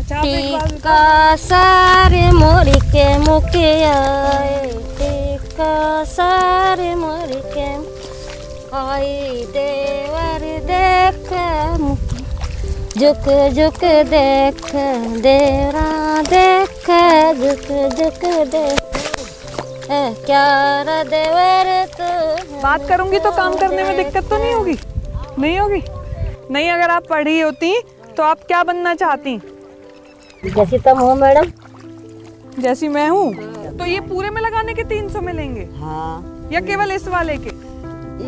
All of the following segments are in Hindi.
टीका सारे मोरी के मुके आए, टीका सारे मोरी के आई देवर देख झुक झुक देख देवरा देख झुक झुक देख क्या रा देवर तू। बात करूंगी तो काम करने में दिक्कत तो नहीं होगी? नहीं होगी? नहीं, अगर आप पढ़ी होती तो आप क्या बनना चाहती? जैसी तुम हो मैडम। जैसी मैं हूँ? तो ये पूरे में लगाने के 300 मिलेंगे? हाँ। या केवल इस वाले के?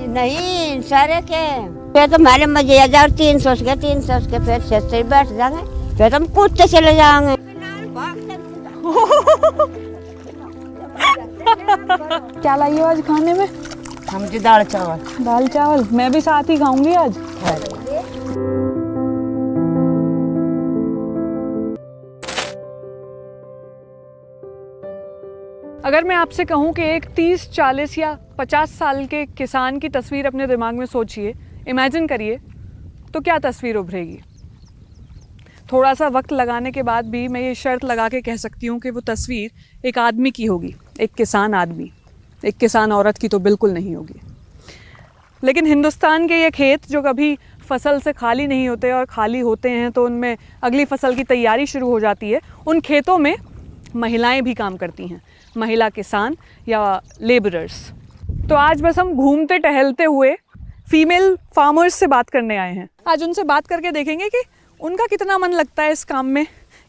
नहीं, सारे के। फिर तो हमारे मजे 1300 के 300 के फिर से बैठ जाएंगे, फिर हम कूदते चले जाएंगे। क्या लाई हो आज खाने में? हम जी दाल चावल। दाल चावल, मैं भी साथ ही खाऊंगी आज। अगर मैं आपसे कहूं कि एक 30, 40 या 50 साल के किसान की तस्वीर अपने दिमाग में सोचिए, इमेजिन करिए, तो क्या तस्वीर उभरेगी? थोड़ा सा वक्त लगाने के बाद भी मैं ये शर्त लगा के कह सकती हूँ कि वो तस्वीर एक आदमी की होगी, एक किसान आदमी। एक किसान औरत की तो बिल्कुल नहीं होगी। लेकिन हिंदुस्तान के ये खेत जो कभी फसल से खाली नहीं होते और खाली होते हैं तो उनमें अगली फसल की तैयारी शुरू हो जाती है, उन खेतों में महिलाएं भी काम करती हैं, महिला किसान या लेबरर्स। तो आज बस हम घूमते टहलते हुए फीमेल फार्मर्स से बात करने आए हैं। आज उनसे बात करके देखेंगे कि उनका कितना मन लगता है इस काम में,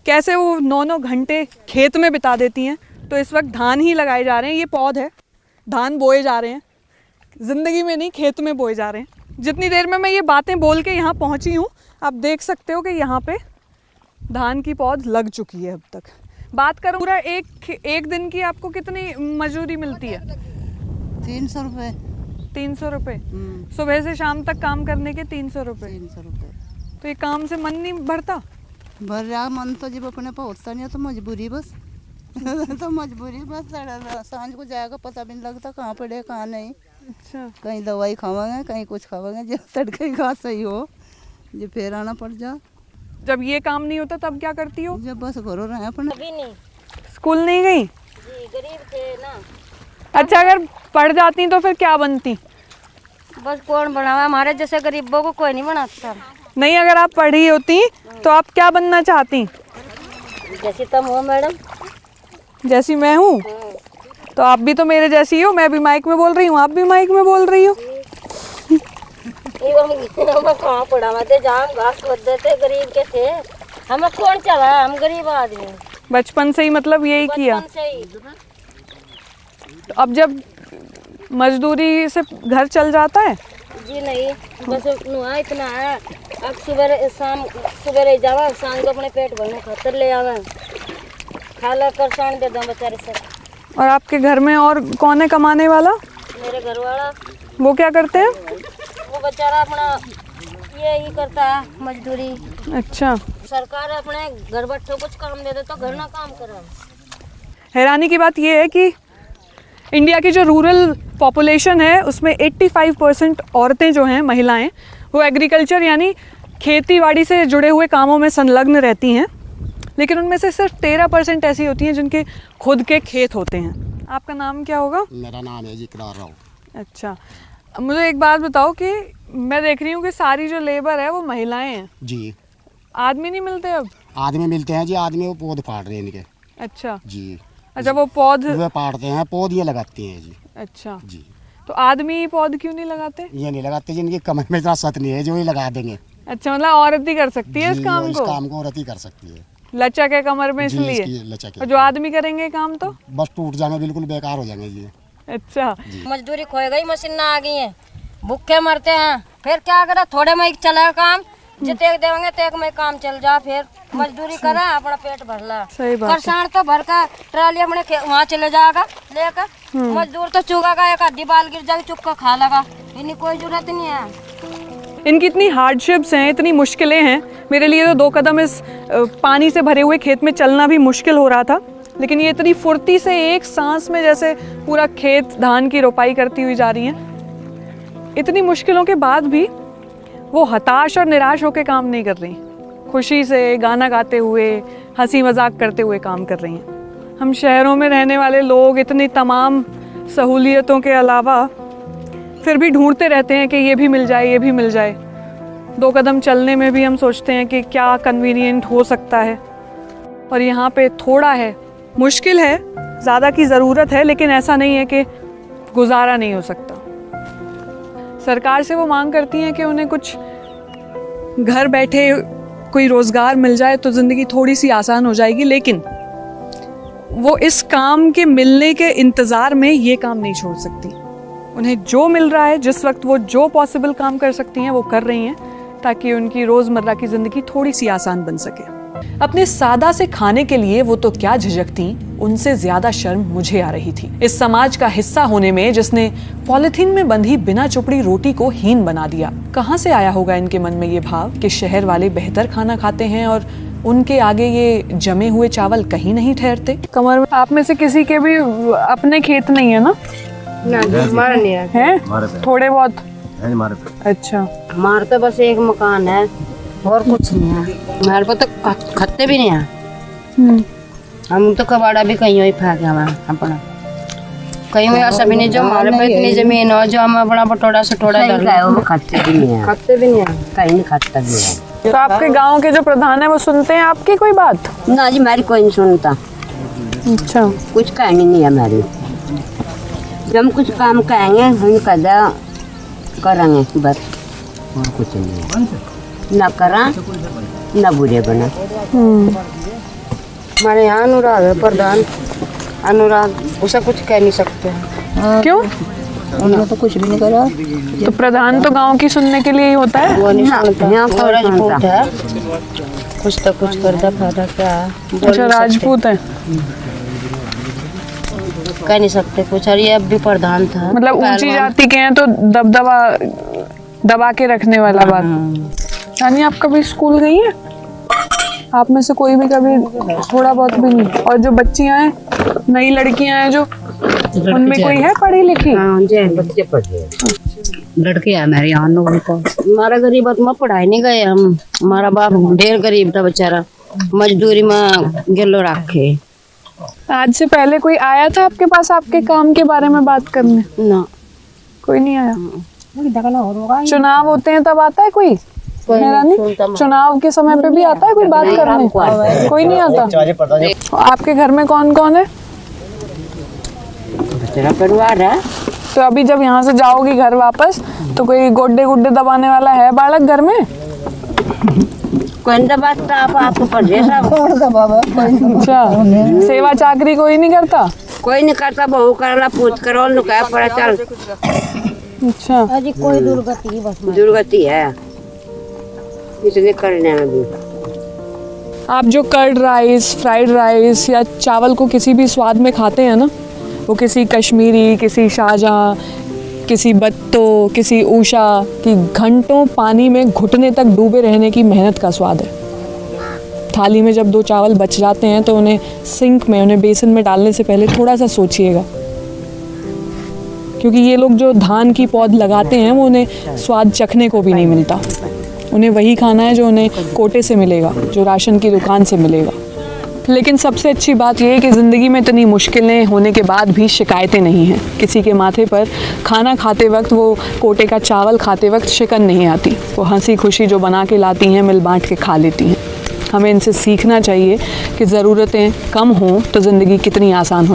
कैसे वो 9-9 घंटे खेत में बिता देती हैं। तो इस वक्त धान ही लगाए जा रहे हैं, ये पौध है, धान बोए जा रहे हैं, ज़िंदगी में नहीं खेत में बोए जा रहे हैं। जितनी देर में मैं ये बातें बोल के यहाँ पहुँची हूँ, आप देख सकते हो कि यहाँ पे धान की पौध लग चुकी है अब तक। बात करूँ पूरा एक दिन की आपको कितनी मजदूरी मिलती है? 300 रुपये। 300 रुपये सुबह से शाम तक काम करने के 300 रुपये। 300 रुपये। तो ये काम से मन नहीं भरता? भर रहा मन तो जब अपने पहुँचता नहीं तो मजबूरी बस। तो मजबूरी बस, सांझ को जाएगा पता भी नहीं लगता कहाँ पड़े कहाँ नहीं। अच्छा। कहीं दवाई खावांगे, कहीं कुछ खावांगे, जब तड़के घास सही हो जब फिर आना पड़ जा। जब ये काम नहीं होता तब क्या करती हो? जब बस घरों रहे अपने। अभी नहीं। स्कूल नहीं गई? जी, गरीब थे ना। अच्छा, अगर पढ़ जाती तो फिर क्या बनती? बस कौन बनावा, हमारे जैसे गरीबों को कोई नहीं बनाता। नहीं, अगर आप पढ़ी होती तो आप क्या बनना चाहती? जैसी तुम हो मैडम। जैसी मैं हूँ? तो आप भी तो मेरे जैसी हो, मैं भी माइक में बोल रही हूँ, आप भी माइक में बोल रही हो। हम कहाँ पढ़ावा थे, जहाँ घास खोदते थे, गरीब के थे, हमें कौन चला, हम गरीब आदमी। बचपन से ही मतलब यही किया? बचपन से ही। तो अब जब मजदूरी से घर चल जाता है? जी नहीं, बस नुआ इतना है, अब सुबह शाम सुबह जावा, शाम को अपने पेट भरने खातर ले आवे, खा ला कर शान दे दो बेचारे से। और आपके घर में और कौन है कमाने वाला? मेरे घर वाला। वो क्या करते हैं? वो बेचारा अपना ये ही करता है, मजदूरी। अच्छा। सरकार अपने घर बैठे कुछ काम दे दे तो घर ना काम करे। हैरानी की बात ये है कि इंडिया की जो रूरल पॉपुलेशन है उसमें 85% औरतें जो हैं, महिलाएं, वो एग्रीकल्चर यानी खेती बाड़ी से जुड़े हुए कामों में संलग्न रहती हैं। लेकिन उनमें से सिर्फ 13% ऐसी होती हैं जिनके खुद के खेत होते हैं। आपका नाम क्या होगा? मेरा नाम है जी करार राव। अच्छा, मुझे एक बात बताओ कि मैं देख रही हूँ कि सारी जो लेबर है वो महिलाएं हैं जी। आदमी नहीं मिलते अब? आदमी मिलते हैं जी, आदमी वो पौध फाड़ रहे हैं इनके। अच्छा जी। अच्छा, वो पौध वे पाड़ते हैं, पौध ये लगाते हैं जी। अच्छा जी। तो आदमी पौध क्यों नहीं लगाते? ये नहीं लगाते, जिनकी कमर में इतना सत नहीं है जो ये लगा देंगे। अच्छा, मतलब औरत ही कर सकती है इस काम इस को? काम को औरत ही कर सकती है। लचक है कमर में जी, इसलिए? इसकी लचक है। और जो आदमी करेंगे काम तो बस टूट जाएंगे, बिल्कुल बेकार हो जाएंगे जी। अच्छा। मजदूरी खोए गई, मशीन आ गई है, भूखे मरते हैं, फिर क्या करा, थोड़े में चला काम, जिते देंगे तेक में काम चल जा, फिर मजदूरी करा अपना पेट भरला। सही बात है। करसान तो भर का ट्राली अपने वहाँ चले जाएगा लेकर, मजदूर तो चुगा एक हड्डी बाल गिर जाएगी, चुप कर खा लगा, इन्हीं कोई जरूरत नहीं है। इनकी इतनी हार्डशिप्स हैं, इतनी मुश्किलें हैं। मेरे लिए तो 2 कदम इस पानी से भरे हुए खेत में चलना भी मुश्किल हो रहा था, लेकिन ये इतनी फुर्ती से एक सांस में जैसे पूरा खेत धान की रोपाई करती हुई जा रही हैं। इतनी मुश्किलों के बाद भी वो हताश और निराश होकर काम नहीं कर रही, खुशी से गाना गाते हुए, हंसी मजाक करते हुए काम कर रही हैं। हम शहरों में रहने वाले लोग इतनी तमाम सहूलियतों के अलावा फिर भी ढूंढते रहते हैं कि ये भी मिल जाए, ये भी मिल जाए। 2 कदम चलने में भी हम सोचते हैं कि क्या कन्वीनियंट हो सकता है, और यहाँ पे थोड़ा है, मुश्किल है, ज़्यादा की ज़रूरत है, लेकिन ऐसा नहीं है कि गुजारा नहीं हो सकता। सरकार से वो मांग करती हैं कि उन्हें कुछ घर बैठे कोई रोज़गार मिल जाए तो ज़िंदगी थोड़ी सी आसान हो जाएगी, लेकिन वो इस काम के मिलने के इंतज़ार में ये काम नहीं छोड़ सकती। उन्हें जो मिल रहा है, जिस वक्त वो जो पॉसिबल काम कर सकती हैं वो कर रही हैं, ताकि उनकी रोज़मर्रा की ज़िंदगी थोड़ी सी आसान बन सके। अपने सादा से खाने के लिए वो तो क्या झिझकती, उनसे ज्यादा शर्म मुझे आ रही थी। इस समाज का हिस्सा होने में जिसने पॉलिथीन में बंधी बिना चुपड़ी रोटी को हीन बना दिया। कहाँ से आया होगा इनके मन में ये भाव कि शहर वाले बेहतर खाना खाते हैं और उनके आगे ये जमे हुए चावल कहीं नहीं ठहरते। कमर में आप में से किसी के भी अपने खेत नहीं है ना? हमारा नहीं है, थोड़े बहुत है हमारे पे। अच्छा, हमारा तो बस एक मकान है और कुछ नहीं है। हमारे पास तो खत्ते भी नहीं है। हम तो कबाड़ा भी कहीं ही फेंक हमारा अपना, कहीं ऐसा भी नहीं जो हमारे पे इतनी जमीन हो जो हम अपना बटोड़ा सटोड़ा खत्ते भी नहीं है, खत्ते भी नहीं है, कहीं नहीं खाता भी है। तो आपके गांव के जो प्रधान है वो सुनते हैं आपकी कोई बात? ना जी, हमारी कोई नहीं सुनता, अच्छा, कुछ कहनी नहीं है हमारी। जब हम कुछ काम कहेंगे हम कदा करेंगे बस, और कुछ नहीं है। ना करा ना बुरे बना। हमारे यहाँ अनुराग है प्रधान, अनुराग, उसे कुछ कह नहीं सकते हैं। क्यों? उन्होंने तो कुछ भी नहीं करा। तो प्रधान तो गांव की सुनने के लिए ही होता है। वो नहीं सुनता, यहाँ वो कोई राजपूत सुनता। है, कुछ तो कुछ करता फायदा क्या है, बोल अच्छा, नहीं सकते, राजपूत है, कह नहीं सकते कुछ। और ये अब भी प्रधान था, मतलब ऊंची पहलवान। जाति के हैं तो दबदबा दबा के रखने वाला बात। यानी आप कभी स्कूल गई हैं? आप में से कोई भी कभी थोड़ा बहुत भी नहीं? और जो बच्चियां हैं, नई लड़कियां हैं जो, उनमें कोई है पढ़ी लिखी? हाँ जी, बच्चे पढ़े लड़के है मेरे यहाँ नौकरी को। हमारा गरीब में पढ़ाई नहीं गए हम, हमारा बाप ढेर गरीब था बेचारा, मजदूरी में गेलो रखे। आज से पहले कोई आया था आपके पास आपके काम के बारे में बात करने? ना, कोई नहीं आया। चुनाव होते हैं तब आता है कोई? मेरा नहीं, चुनाव के समय पे भी आता है कोई बात करने? कोई नहीं आता। आपके घर में कौन कौन है? तेरा परिवार है। तो अभी जब यहाँ से जाओगी घर वापस तो कोई गोड्डे गुड्डे दबाने वाला है बालक घर में? कोई नहीं दबाता, आपको पढ़े सब। अच्छा, सेवा चाकरी कोई नहीं करता? कोई नहीं करता, बहू करला पूछ करो न क्या पड़ा चल। अच्छा, अजी कोई दुर्गति बस। दुर्गति है इसलिए करने लगी। आप जो कर्ड राइस, फ्राइड राइस या चावल को किसी भी स्वाद में खाते हैं ना, वो किसी कश्मीरी, किसी शाहजहाँ, किसी बत्तो, किसी ऊषा की घंटों पानी में घुटने तक डूबे रहने की मेहनत का स्वाद है। थाली में जब 2 चावल बच जाते हैं तो उन्हें सिंक में, उन्हें बेसन में डालने से पहले थोड़ा सा सोचिएगा, क्योंकि ये लोग जो धान की पौध लगाते हैं वो उन्हें स्वाद चखने को भी नहीं मिलता। उन्हें वही खाना है जो उन्हें कोटे से मिलेगा, जो राशन की दुकान से मिलेगा। लेकिन सबसे अच्छी बात यह है कि ज़िंदगी में इतनी मुश्किलें होने के बाद भी शिकायतें नहीं हैं। किसी के माथे पर खाना खाते वक्त, वो कोटे का चावल खाते वक्त शिकन नहीं आती। वो हंसी खुशी जो बना के लाती हैं, मिल बांट के खा लेती हैं। हमें इनसे सीखना चाहिए कि ज़रूरतें कम हों तो ज़िंदगी कितनी आसान हो जाए।